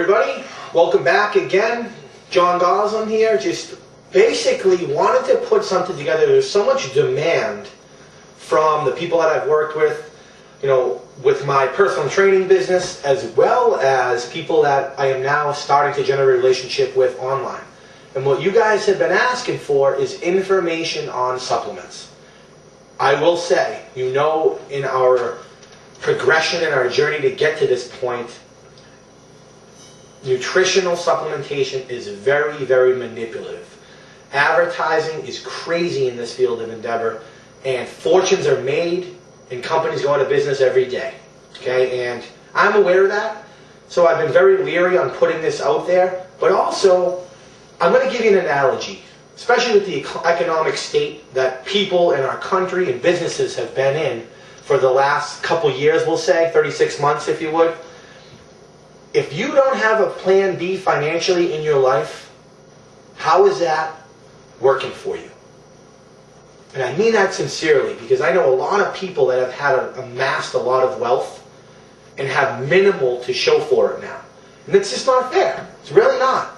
everybody, welcome back again. John Goslin here. Just basically wanted to put something together. There's so much demand from the people that I've worked with, with my personal training business, as well as people that I am now starting to generate a relationship with online. And what you guys have been asking for is information on supplements. I will say, in our progression and our journey to get to this point, nutritional supplementation is very, very manipulative. Advertising is crazy in this field of endeavor, and fortunes are made and companies go out of business every day. Okay, and I'm aware of that, so I've been very leery on putting this out there. But also, I'm going to give you an analogy, especially with the economic state that people in our country and businesses have been in for the last couple years, we'll say, 36 months if you would. If you don't have a plan B financially in your life, how is that working for you? And I mean that sincerely, because I know a lot of people that have amassed a lot of wealth and have minimal to show for it now. And it's just not fair. It's really not.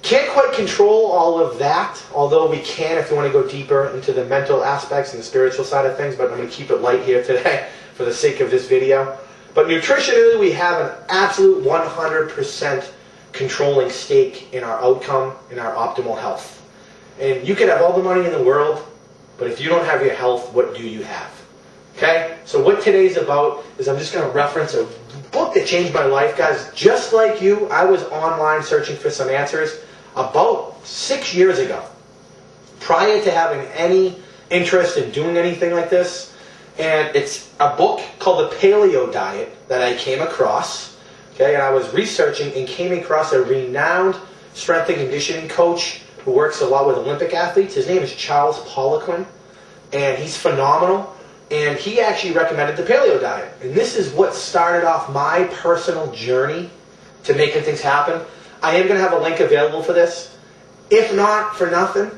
Can't quite control all of that, although we can if you want to go deeper into the mental aspects and the spiritual side of things, but I'm going to keep it light here today for the sake of this video. But nutritionally, we have an absolute 100% controlling stake in our outcome, in our optimal health. And you can have all the money in the world, but if you don't have your health, what do you have? Okay? So what today's about is I'm just going to reference a book that changed my life, guys. Just like you, I was online searching for some answers about 6 years ago, prior to having any interest in doing anything like this. And it's a book called The Paleo Diet that I came across. Okay, and I was researching and came across a renowned strength and conditioning coach who works a lot with Olympic athletes. His name is Charles Poliquin, and he's phenomenal. And he actually recommended the Paleo Diet. And this is what started off my personal journey to making things happen. I am going to have a link available for this. If not for nothing,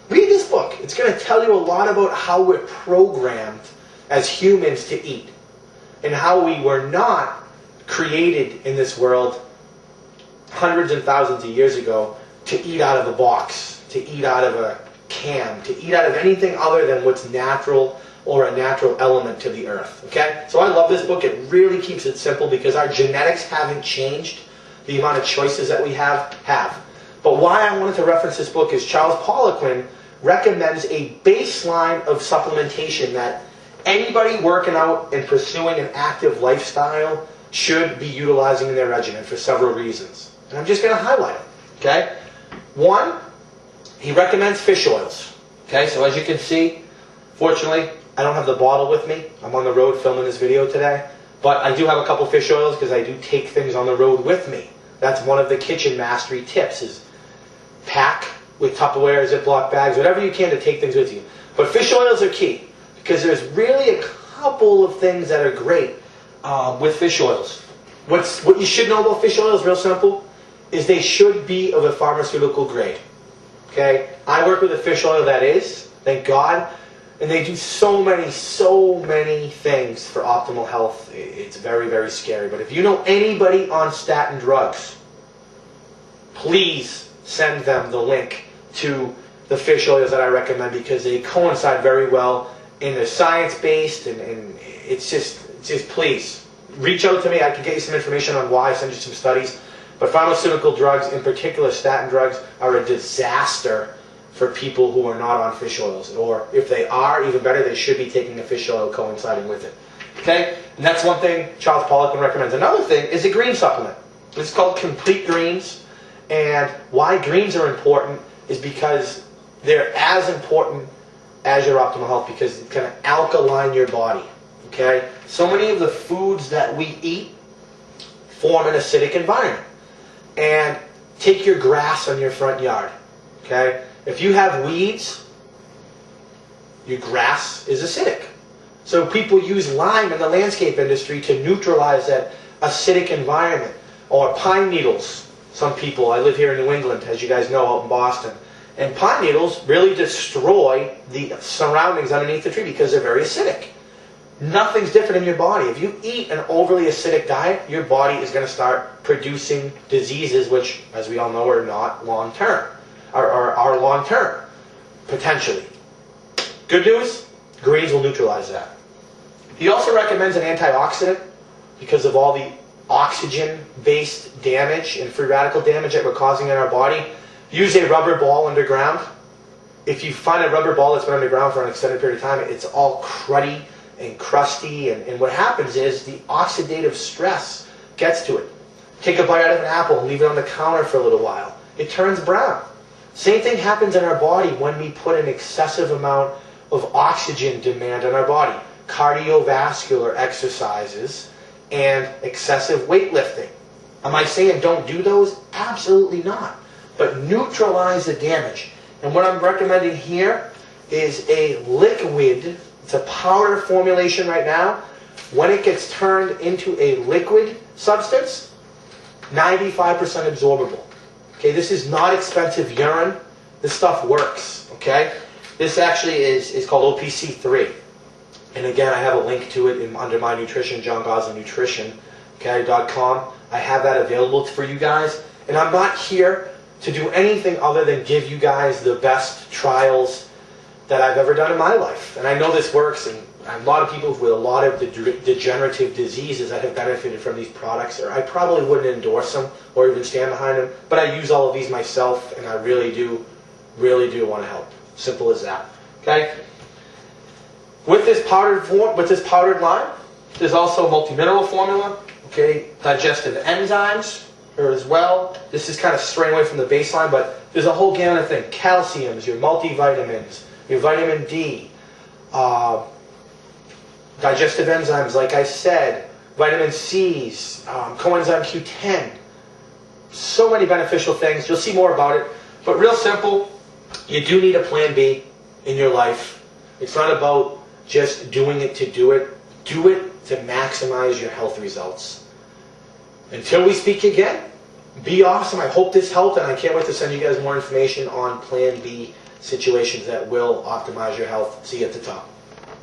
read this book. It's going to tell you a lot about how we're programmed as humans to eat, and how we were not created in this world hundreds and thousands of years ago to eat out of a box, to eat out of a can, to eat out of anything other than what's natural or a natural element to the earth. Okay? So I love this book. It really keeps it simple because our genetics haven't changed. The amount of choices that we have. But why I wanted to reference this book is Charles Poliquin recommends a baseline of supplementation that anybody working out and pursuing an active lifestyle should be utilizing in their regimen for several reasons. And I'm just going to highlight it. Okay? One, he recommends fish oils. Okay, so as you can see, fortunately, I don't have the bottle with me. I'm on the road filming this video today. But I do have a couple fish oils because I do take things on the road with me. That's one of the kitchen mastery tips, is pack with Tupperware, Ziploc bags, whatever you can to take things with you. But fish oils are key, because there's really a couple of things that are great with fish oils. What you should know about fish oils, real simple, is they should be of a pharmaceutical grade. Okay? I work with a fish oil that is, thank God, and they do so many things for optimal health. It's very, very scary. But if you know anybody on statin drugs, please send them the link to the fish oils that I recommend, because they coincide very well and they're science-based, and it's just please reach out to me. I can get you some information on why, send you some studies. But pharmaceutical drugs, in particular statin drugs, are a disaster for people who are not on fish oils. Or if they are, even better, they should be taking a fish oil coinciding with it. Okay? And that's one thing Charles Poliquin recommends. Another thing is a green supplement. It's called Complete Greens. And why greens are important is because they're as important as your optimal health, because it's going to alkaline your body. Okay? So many of the foods that we eat form an acidic environment. And take your grass on your front yard. Okay? If you have weeds, your grass is acidic. So people use lime in the landscape industry to neutralize that acidic environment. Or pine needles. Some people, I live here in New England, as you guys know, out in Boston. And pine needles really destroy the surroundings underneath the tree because they're very acidic. Nothing's different in your body. If you eat an overly acidic diet, your body is going to start producing diseases which, as we all know, are not long-term, are long-term, potentially. Good news, greens will neutralize that. He also recommends an antioxidant because of all the oxygen-based damage and free radical damage that we're causing in our body. Use a rubber ball underground. If you find a rubber ball that's been underground for an extended period of time, it's all cruddy and crusty, and what happens is the oxidative stress gets to it. Take a bite out of an apple and leave it on the counter for a little while. It turns brown. Same thing happens in our body when we put an excessive amount of oxygen demand on our body. Cardiovascular exercises and excessive weightlifting. Am I saying don't do those? Absolutely not. But neutralize the damage. And what I'm recommending here is a liquid. It's a powder formulation right now. When it gets turned into a liquid substance, 95% absorbable. Okay, this is not expensive urine. This stuff works. Okay, this actually is called OPC3. And again, I have a link to it under my nutrition, John Goslin Nutrition, .com. I have that available for you guys. And I'm not here to do anything other than give you guys the best trials that I've ever done in my life. And I know this works, and a lot of people with a lot of degenerative diseases that have benefited from these products, or I probably wouldn't endorse them or even stand behind them, but I use all of these myself, and I really do want to help. Simple as that. Okay? With this powdered lime, there's also a multi-mineral formula. Okay, digestive enzymes are as well. This is kind of straying away from the baseline, but there's a whole gamut of things. Calciums, your multivitamins, your vitamin D, digestive enzymes, like I said, vitamin C's, coenzyme Q10. So many beneficial things. You'll see more about it. But real simple, you do need a plan B in your life. It's not about just doing it to do it. Do it to maximize your health results. Until we speak again, be awesome. I hope this helped, and I can't wait to send you guys more information on Plan B situations that will optimize your health. See you at the top.